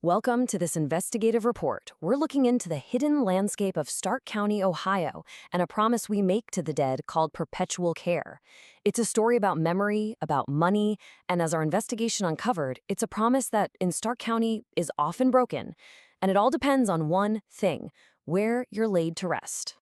Welcome to this investigative report. We're looking into the hidden landscape of Stark County, Ohio, and a promise we make to the dead called perpetual care. It's a story about memory, about money, and as our investigation uncovered, it's a promise that in Stark County is often broken. And it all depends on one thing: where you're laid to rest.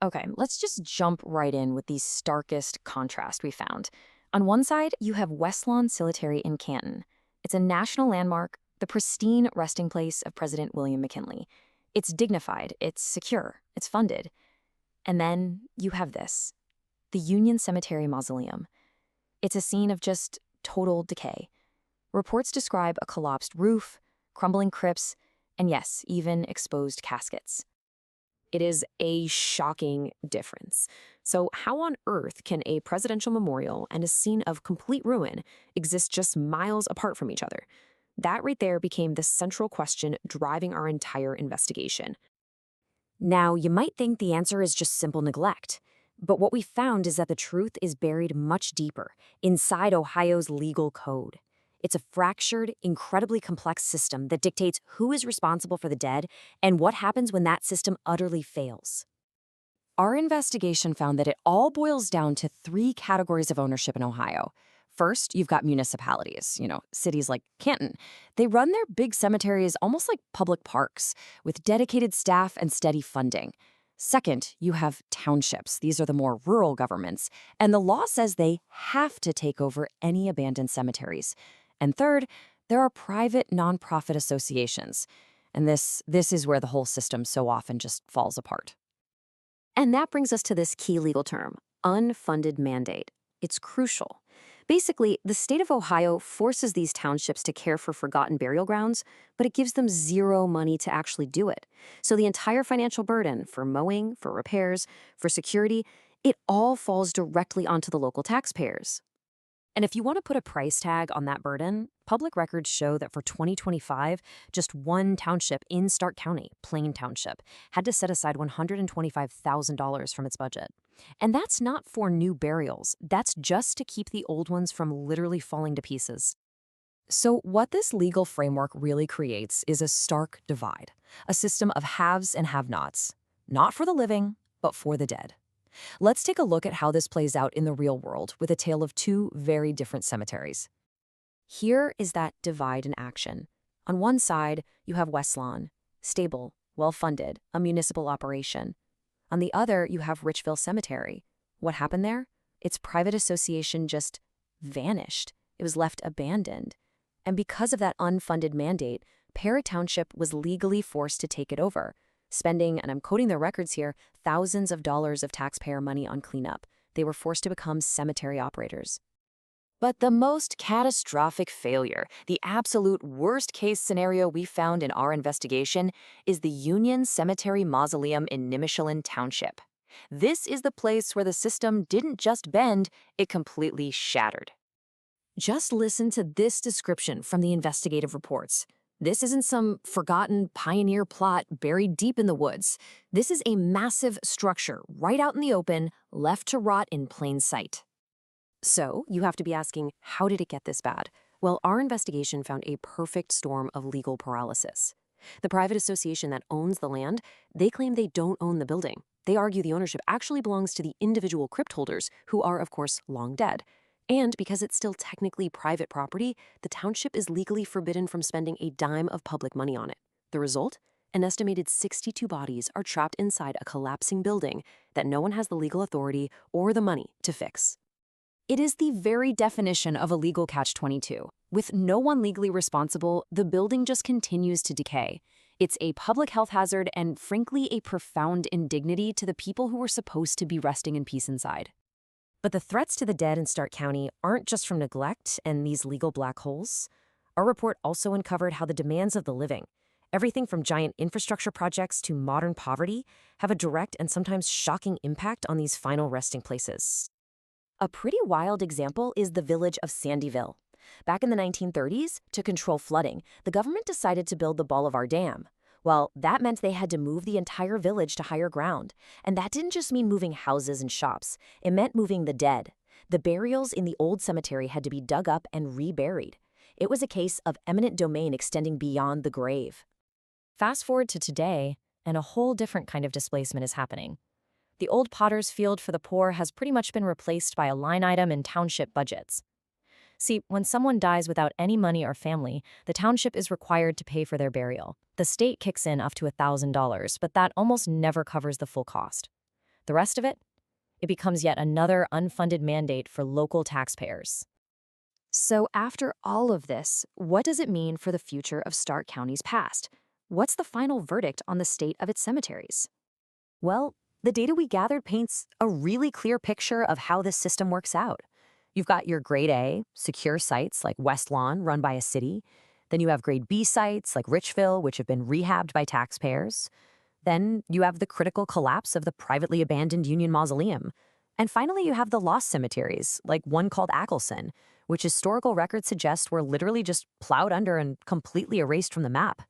Okay, let's just jump right in with the starkest contrast we found. On one side, you have West Lawn Cemetery in Canton. It's a national landmark, the pristine resting place of President William McKinley. It's dignified, it's secure, it's funded. And then you have this, the Cemetery Mausoleum. It's a scene of just total decay. Reports describe a collapsed roof, crumbling crypts, and yes, even exposed caskets. It is a shocking difference. So how on earth can a presidential memorial and a scene of complete ruin exist just miles apart from each other? That right there became the central question driving our entire investigation. Now, you might think the answer is just simple neglect, but what we found is that the truth is buried much deeper, inside Ohio's legal code. It's a fractured, incredibly complex system that dictates who is responsible for the dead and what happens when that system utterly fails. Our investigation found that it all boils down to three categories of ownership in Ohio. First, you've got municipalities, cities like Canton. They run their big cemeteries almost like public parks, with dedicated staff and steady funding. Second, you have townships. These are the more rural governments, and the law says they have to take over any abandoned cemeteries. And third, there are private nonprofit associations. And this is where the whole system so often just falls apart. And that brings us to this key legal term, unfunded mandate. It's crucial. Basically, the state of Ohio forces these townships to care for forgotten burial grounds, but it gives them zero money to actually do it. So the entire financial burden for mowing, for repairs, for security, it all falls directly onto the local taxpayers. And if you want to put a price tag on that burden, public records show that for 2025, just one township in Stark County, Plain Township, had to set aside $125,000 from its budget. And that's not for new burials. That's just to keep the old ones from literally falling to pieces. So what this legal framework really creates is a stark divide, a system of haves and have-nots, not for the living, but for the dead. Let's take a look at how this plays out in the real world with a tale of two very different cemeteries. Here is that divide in action. On one side, you have West Lawn, stable, well-funded, a municipal operation. On the other, you have Richville Cemetery. What happened there? Its private association just vanished. It was left abandoned. And because of that unfunded mandate, Para Township was legally forced to take it over, spending, and I'm quoting their records here, thousands of dollars of taxpayer money on cleanup. They were forced to become cemetery operators. But the most catastrophic failure, the absolute worst-case scenario we found in our investigation, is the Cemetery Mausoleum in Nimishillen Township. This is the place where the system didn't just bend, it completely shattered. Just listen to this description from the investigative reports. This isn't some forgotten pioneer plot buried deep in the woods. This is a massive structure right out in the open, left to rot in plain sight. So, you have to be asking, how did it get this bad? Well, our investigation found a perfect storm of legal paralysis. The private association that owns the land, they claim they don't own the building. They argue the ownership actually belongs to the individual crypt holders, who are, of course, long dead. And because it's still technically private property, the township is legally forbidden from spending a dime of public money on it. The result? An estimated 62 bodies are trapped inside a collapsing building that no one has the legal authority or the money to fix. It is the very definition of a legal catch-22. With no one legally responsible, the building just continues to decay. It's a public health hazard and, frankly, a profound indignity to the people who were supposed to be resting in peace inside. But the threats to the dead in Stark County aren't just from neglect and these legal black holes. Our report also uncovered how the demands of the living, everything from giant infrastructure projects to modern poverty, have a direct and sometimes shocking impact on these final resting places. A pretty wild example is the village of Sandyville. Back in the 1930s, to control flooding, the government decided to build the Bolivar Dam. Well, that meant they had to move the entire village to higher ground. And that didn't just mean moving houses and shops. It meant moving the dead. The burials in the old cemetery had to be dug up and reburied. It was a case of eminent domain extending beyond the grave. Fast forward to today, and a whole different kind of displacement is happening. The old potter's field for the poor has pretty much been replaced by a line item in township budgets. See, when someone dies without any money or family, the township is required to pay for their burial. The state kicks in up to $1,000, but that almost never covers the full cost. The rest of it? It becomes yet another unfunded mandate for local taxpayers. So after all of this, what does it mean for the future of Stark County's past? What's the final verdict on the state of its cemeteries? Well, the data we gathered paints a really clear picture of how this system works out. You've got your grade A, secure sites like West Lawn run by a city. Then you have grade B sites like Richville, which have been rehabbed by taxpayers. Then you have the critical collapse of the privately abandoned Union Mausoleum. And finally, you have the lost cemeteries, like one called Ackelson, which historical records suggest were literally just plowed under and completely erased from the map.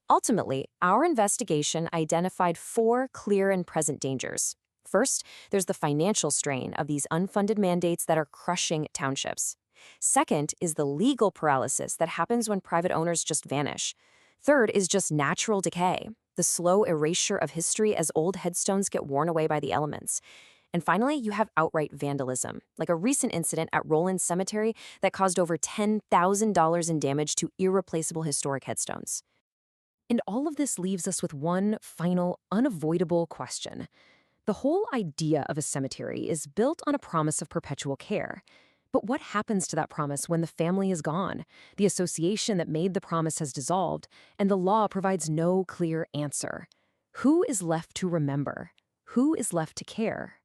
Ultimately, our investigation identified 4 clear and present dangers. First, there's the financial strain of these unfunded mandates that are crushing townships. Second is the legal paralysis that happens when private owners just vanish. Third is just natural decay, the slow erasure of history as old headstones get worn away by the elements. And finally, you have outright vandalism, like a recent incident at Roland Cemetery that caused over $10,000 in damage to irreplaceable historic headstones. And all of this leaves us with one final, unavoidable question. The whole idea of a cemetery is built on a promise of perpetual care. But what happens to that promise when the family is gone? The association that made the promise has dissolved, and the law provides no clear answer. Who is left to remember? Who is left to care?